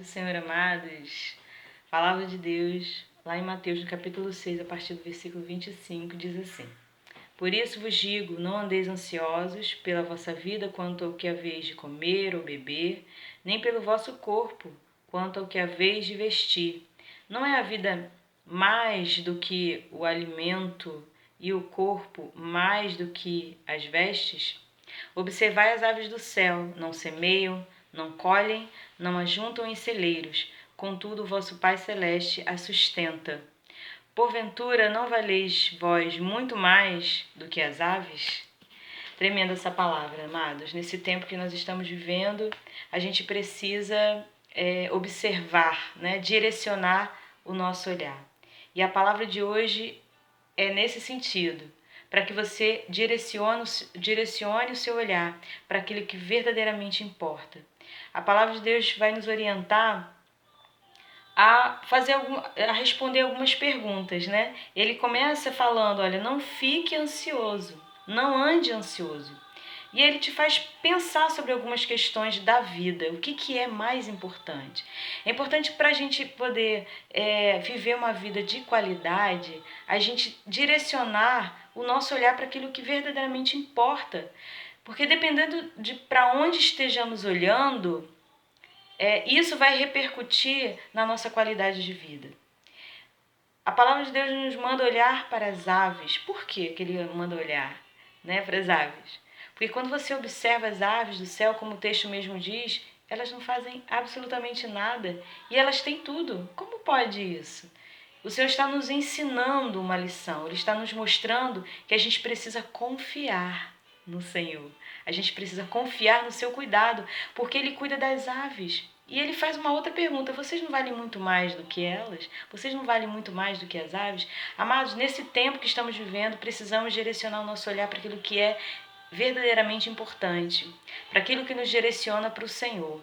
do Senhor, amados. Palavra de Deus, lá em Mateus, no capítulo 6, a partir do versículo 25, diz assim: Por isso vos digo, não andeis ansiosos pela vossa vida quanto ao que haveis de comer ou beber, nem pelo vosso corpo quanto ao que haveis de vestir. Não é a vida mais do que o alimento e o corpo mais do que as vestes? Observai as aves do céu, não semeiam, não colhem, não ajuntam em celeiros, contudo o vosso Pai Celeste as sustenta. Porventura não valeis vós muito mais do que as aves? Tremenda essa palavra, amados. Nesse tempo que nós estamos vivendo, a gente precisa observar, direcionar o nosso olhar. E a palavra de hoje é nesse sentido, para que você direcione o seu olhar para aquilo que verdadeiramente importa. A palavra de Deus vai nos orientar a responder algumas perguntas, né? Ele começa falando, olha, não fique ansioso, não ande ansioso. E ele te faz pensar sobre algumas questões da vida, o que é mais importante. É importante para a gente poder viver uma vida de qualidade, a gente direcionar o nosso olhar para aquilo que verdadeiramente importa. Porque dependendo de para onde estejamos olhando, isso vai repercutir na nossa qualidade de vida. A palavra de Deus nos manda olhar para as aves. Por que ele manda olhar para as aves? Porque quando você observa as aves do céu, como o texto mesmo diz, elas não fazem absolutamente nada e elas têm tudo. Como pode isso? O Senhor está nos ensinando uma lição, Ele está nos mostrando que a gente precisa confiar no Senhor. A gente precisa confiar no seu cuidado, porque Ele cuida das aves. E Ele faz uma outra pergunta: vocês não valem muito mais do que elas? Vocês não valem muito mais do que as aves? Amados, nesse tempo que estamos vivendo, precisamos direcionar o nosso olhar para aquilo que é verdadeiramente importante, para aquilo que nos direciona para o Senhor.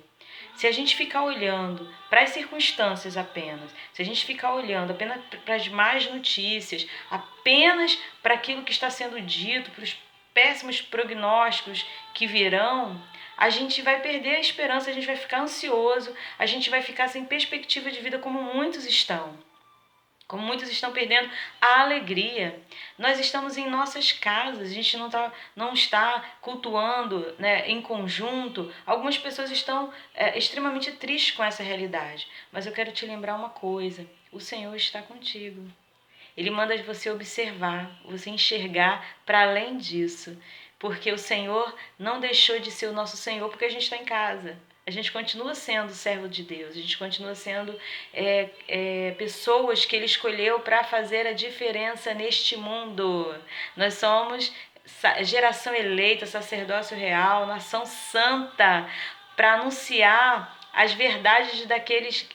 Se a gente ficar olhando para as circunstâncias apenas, se a gente ficar olhando apenas para as más notícias, apenas para aquilo que está sendo dito, para os péssimos prognósticos que virão, a gente vai perder a esperança, a gente vai ficar ansioso, a gente vai ficar sem perspectiva de vida como muitos estão. Como muitos estão perdendo a alegria. Nós estamos em nossas casas, a gente não está cultuando em conjunto. Algumas pessoas estão extremamente tristes com essa realidade. Mas eu quero te lembrar uma coisa: o Senhor está contigo. Ele manda você observar, você enxergar para além disso. Porque o Senhor não deixou de ser o nosso Senhor porque a gente está em casa. A gente continua sendo servo de Deus, a gente continua sendo pessoas que Ele escolheu para fazer a diferença neste mundo. Nós somos geração eleita, sacerdócio real, nação santa, para anunciar as verdades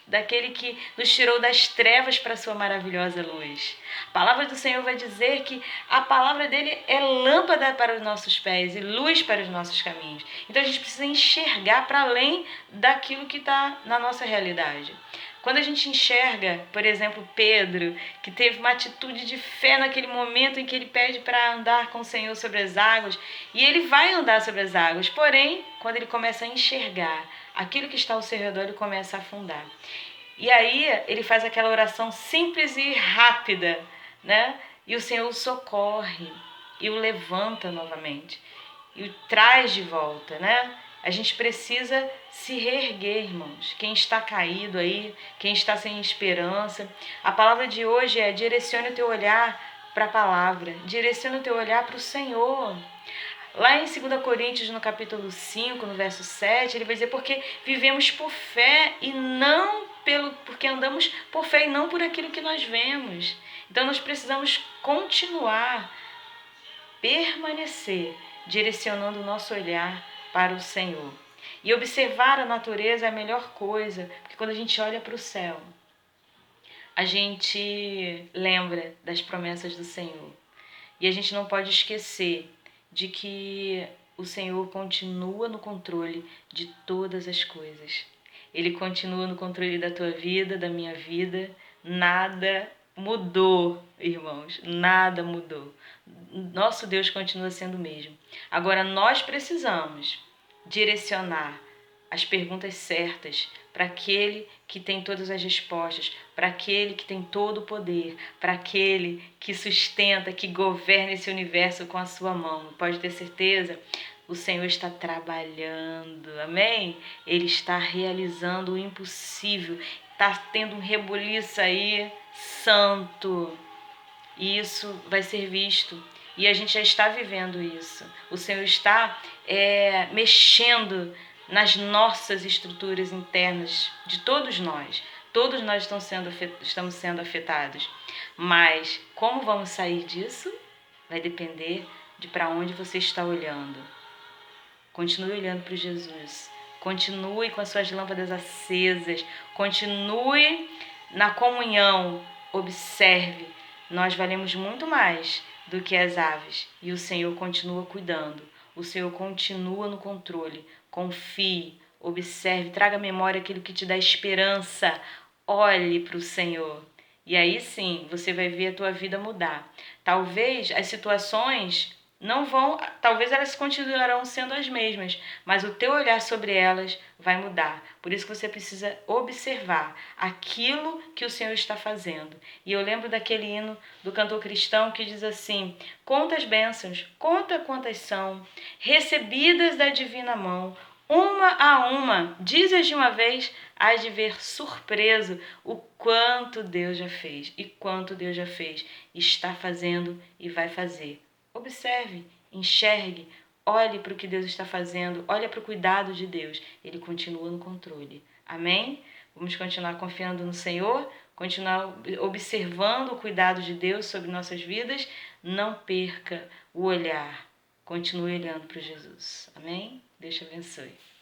daquele que nos tirou das trevas para a sua maravilhosa luz. A palavra do Senhor vai dizer que a palavra dele é lâmpada para os nossos pés e luz para os nossos caminhos. Então a gente precisa enxergar para além daquilo que está na nossa realidade. Quando a gente enxerga, por exemplo, Pedro, que teve uma atitude de fé naquele momento em que ele pede para andar com o Senhor sobre as águas, e ele vai andar sobre as águas, porém, quando ele começa a enxergar aquilo que está ao seu redor, ele começa a afundar. E aí ele faz aquela oração simples e rápida, E o Senhor o socorre e o levanta novamente e o traz de volta, A gente precisa se reerguer, irmãos. Quem está caído aí, quem está sem esperança, a palavra de hoje é: direcione o teu olhar para a palavra, direcione o teu olhar para o Senhor. Lá em 2 Coríntios, no capítulo 5, no verso 7, ele vai dizer: porque vivemos por fé e não porque andamos por fé e não por aquilo que nós vemos. Então nós precisamos continuar, permanecer, direcionando o nosso olhar para o Senhor. E observar a natureza é a melhor coisa, porque quando a gente olha para o céu, a gente lembra das promessas do Senhor. E a gente não pode esquecer de que o Senhor continua no controle de todas as coisas. Ele continua no controle da tua vida, da minha vida. Nada mudou, irmãos. Nada mudou. Nosso Deus continua sendo o mesmo. Agora, nós precisamos direcionar as perguntas certas para aquele que tem todas as respostas, para aquele que tem todo o poder, para aquele que sustenta, que governa esse universo com a sua mão. Pode ter certeza, o Senhor está trabalhando, amém? Ele está realizando o impossível, está tendo um rebuliço aí santo, e isso vai ser visto. E a gente já está vivendo isso. O Senhor está mexendo nas nossas estruturas internas de todos nós. Todos nós estamos sendo afetados. Mas como vamos sair disso? Vai depender de para onde você está olhando. Continue olhando para Jesus. Continue com as suas lâmpadas acesas. Continue na comunhão. Observe. Nós valemos muito mais do que as aves. E o Senhor continua cuidando. O Senhor continua no controle. Confie. Observe. Traga à memória aquilo que te dá esperança. Olhe para o Senhor. E aí sim, você vai ver a tua vida mudar. Talvez as situações não vão, talvez elas continuarão sendo as mesmas, mas o teu olhar sobre elas vai mudar. Por isso que você precisa observar aquilo que o Senhor está fazendo. E eu lembro daquele hino do cantor cristão que diz assim: conta as bênçãos, conta quantas são, recebidas da divina mão, uma a uma, dize-as de uma vez, hás de ver surpreso o quanto Deus já fez e quanto Deus já fez, está fazendo e vai fazer. Observe, enxergue, olhe para o que Deus está fazendo, olhe para o cuidado de Deus. Ele continua no controle. Amém? Vamos continuar confiando no Senhor, continuar observando o cuidado de Deus sobre nossas vidas. Não perca o olhar. Continue olhando para Jesus. Amém? Deus te abençoe.